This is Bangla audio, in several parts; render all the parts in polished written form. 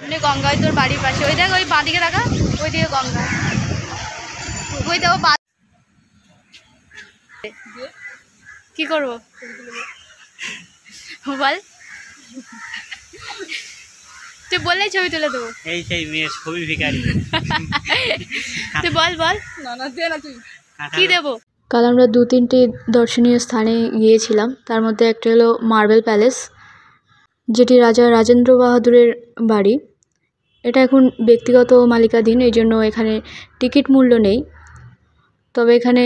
মানে গঙ্গায় তোর বাড়ির পাশে ওই দেখ ওই বাঁদিকে দেখা ওই দিকে গঙ্গা ওই দেখো কি করবো বল তুই বললেই ছবি তুলে দেবো এই সেই মেয়ে ছবি ভিখারি তুই বল বল কি দেবো। কাল আমরা 2-3টি দর্শনীয় স্থানে গিয়েছিলাম, তার মধ্যে একটা হলো মার্বেল প্যালেস, যেটি রাজা রাজেন্দ্র বাহাদুরের বাড়ি। এটা এখন ব্যক্তিগত মালিকাধীন, এই জন্য এখানে টিকিট মূল্য নেই, তবে এখানে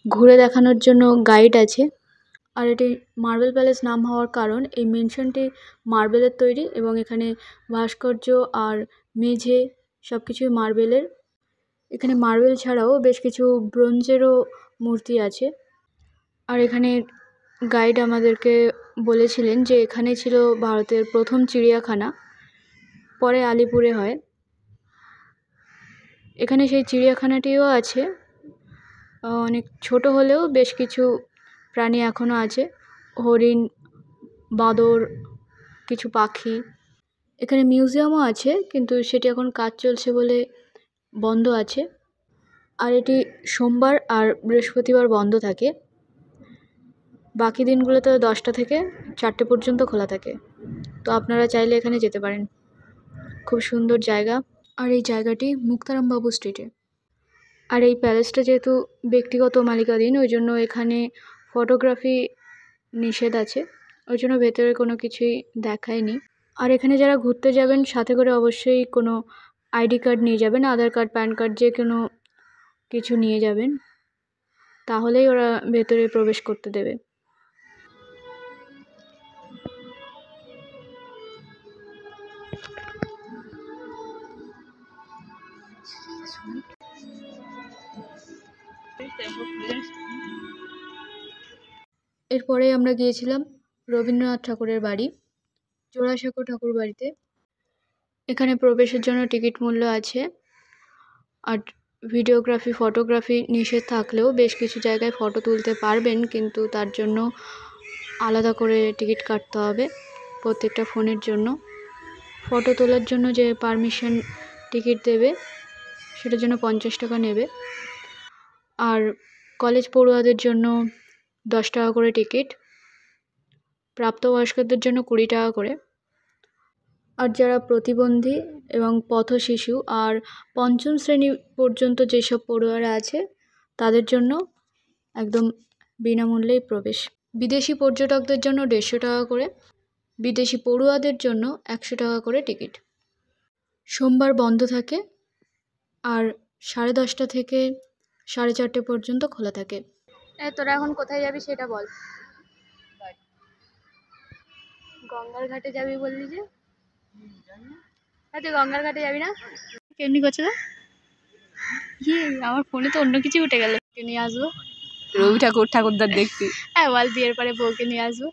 ঘুরে দেখানোর জন্য গাইড আছে। আর এটি মার্বেল প্যালেস নাম হওয়ার কারণ এই মেনশনটি মার্বেলের তৈরি এবং এখানে ভাস্কর্য আর মেঝে সব কিছুই মার্বেলের। এখানে মার্বেল ছাড়াও বেশ কিছু ব্রোঞ্জেরও মূর্তি আছে। আর এখানে গাইড আমাদেরকে বলেছিলেন যে এখানে ছিল ভারতের প্রথম চিড়িয়াখানা, পরে আলিপুরে হয়। এখানে সেই চিড়িয়াখানাটিও আছে, অনেক ছোট হলেও বেশ কিছু প্রাণী এখনও আছে, হরিণ, বাঁদর, কিছু পাখি। এখানে মিউজিয়ামও আছে, কিন্তু সেটি এখন কাজ চলছে বলে বন্ধ আছে। আর এটি সোমবার আর বৃহস্পতিবার বন্ধ থাকে, বাকি দিনগুলোতে 10টা থেকে 4টে পর্যন্ত খোলা থাকে। তো আপনারা চাইলে এখানে যেতে পারেন, খুব সুন্দর জায়গা। আর এই জায়গাটি মুক্তারামবাবু স্ট্রিটে। আর এই প্যালেসটা যেহেতু ব্যক্তিগত মালিকাধীন, ওই জন্য এখানে ফটোগ্রাফি নিষেধ আছে, ওই জন্য ভেতরে কোনো কিছুই দেখায়নি। আর এখানে যারা ঘুরতে যাবেন সাথে করে অবশ্যই কোনো আইডি কার্ড নিয়ে যাবেন, আধার কার্ড, প্যান কার্ড, যে কোনো কিছু নিয়ে যাবেন, তাহলেই ওরা ভেতরে প্রবেশ করতে দেবে। এরপরে আমরা গিয়েছিলাম রবীন্দ্রনাথ ঠাকুরের বাড়ি, জোড়াসাঁকো ঠাকুর বাড়িতে। এখানে প্রবেশের জন্য টিকিট মূল্য আছে, আর ভিডিওগ্রাফি, ফটোগ্রাফি নিষেধ থাকলেও বেশ কিছু জায়গায় ফটো তুলতে পারবেন, কিন্তু তার জন্য আলাদা করে টিকিট কাটতে হবে প্রত্যেকটা ফোনের জন্য। ফটো তোলার জন্য যে পারমিশন টিকিট দেবে সেটার জন্য 50 টাকা নেবে। আর কলেজ পড়ুয়াদের জন্য 10 টাকা করে টিকিট, প্রাপ্তবয়স্কদের জন্য 20 টাকা করে। আর যারা প্রতিবন্ধী এবং পথশিশু আর 5ম শ্রেণী পর্যন্ত যেসব পড়ুয়ারা আছে তাদের জন্য একদম বিনামূল্যেই প্রবেশ। বিদেশি পর্যটকদের জন্য 150 টাকা করে, বিদেশি পড়ুয়াদের জন্য 100 টাকা করে টিকিট। সোমবার বন্ধ থাকে আর 10:30 থেকে 4:30 পর্যন্ত খোলা থাকে। তোরা এখন কোথায় যাবি সেটা বল। গঙ্গার ঘাটে যাবি বললি যে, তুই গঙ্গার ঘাটে যাবি না? কেমনি করছে না? আমার ফোনে তো অন্য কিছু উঠে গেল। নিয়ে আসবো রবি ঠাকুরদার দেখছি। হ্যাঁ বল, বিয়ের পরে বউকে নিয়ে আসবো।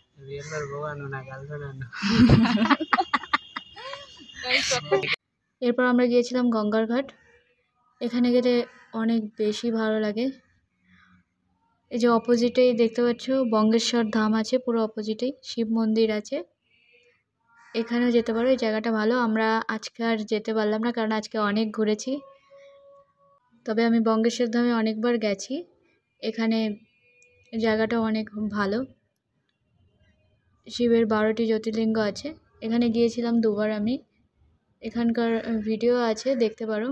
এরপর আমরা গিয়েছিলাম গঙ্গার ঘাট। এখানে গেলে অনেক বেশি ভালো লাগে। এই যে অপোজিটেই দেখতে পাচ্ছ বঙ্গেশ্বর ধাম আছে, পুরো অপোজিটেই শিব মন্দির আছে, এখানেও যেতে পারো। এই জায়গাটা ভালো। আমরা আজকে আর যেতে পারলাম না কারণ আজকে অনেক ঘুরেছি, তবে আমি বঙ্গেশ্বর ধামে অনেকবার গেছি। এখানে জায়গাটা অনেক ভালো, শিবের 12টি জ্যোতির্লিঙ্গ আছে। এখানে গিয়েছিলাম 2বার আমি, এখানকার ভিডিও আছে, দেখতে পারো।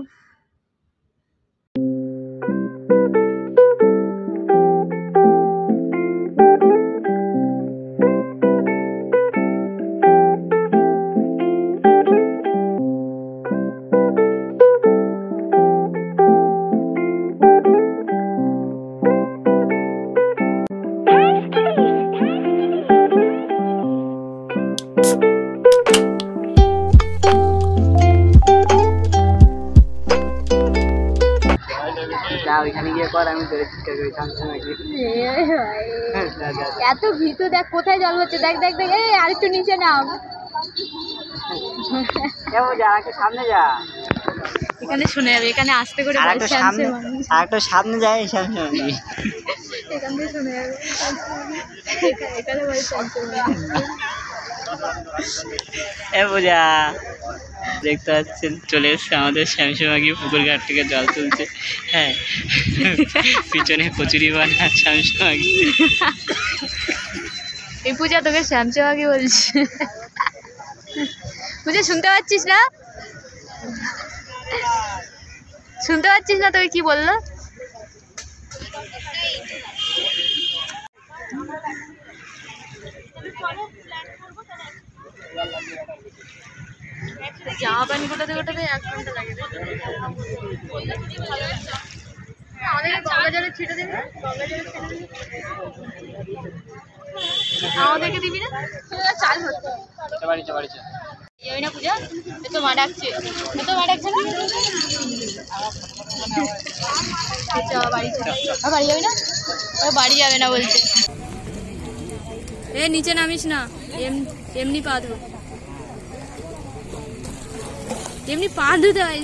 এত ভিতর দেখ কোথায় জল হচ্ছে, দেখ দেখ দেখ, এই আরেকটু নিচে নাম, সামনে যা, এখানে শুনে যাবে, এখানে আসতে করে আরেকটা সামনে যায়, এখান থেকে শুনে যাবে, এখানে বলে এ পূজা দেখতে পাচ্ছেন চলে এসছে আমাদের শ্যামসিমাগি পুকুর ঘাট থেকে জল তুলছে। হ্যাঁ, পিছনে কচুরি বানা শ্যামসিমাগি। এই পূজা তোকে শ্যামসিমাগি বলছে। পূজা শুনতে পাচ্ছিস না? শুনতে পাচ্ছিস না তোকে কি বললো? জামা প্যান্ট গোটাতে গোটাতে 1 ঘন্টা লাগে। আমাদেরকে গঙ্গা জলে ছিটে দিবি না? গঙ্গা জলে ছিটে দিবি আমাদেরকে দিবি না? চাল হচ্ছে যাবি না পূজা? এত মা ডাকছে, এত মা ডাকছে না? বাড়ি যাবি না? বাড়ি যাবে না বলছে। এ নিচে নামিস না, এমনি পা ধো, এমনি পা ধুতে হয়।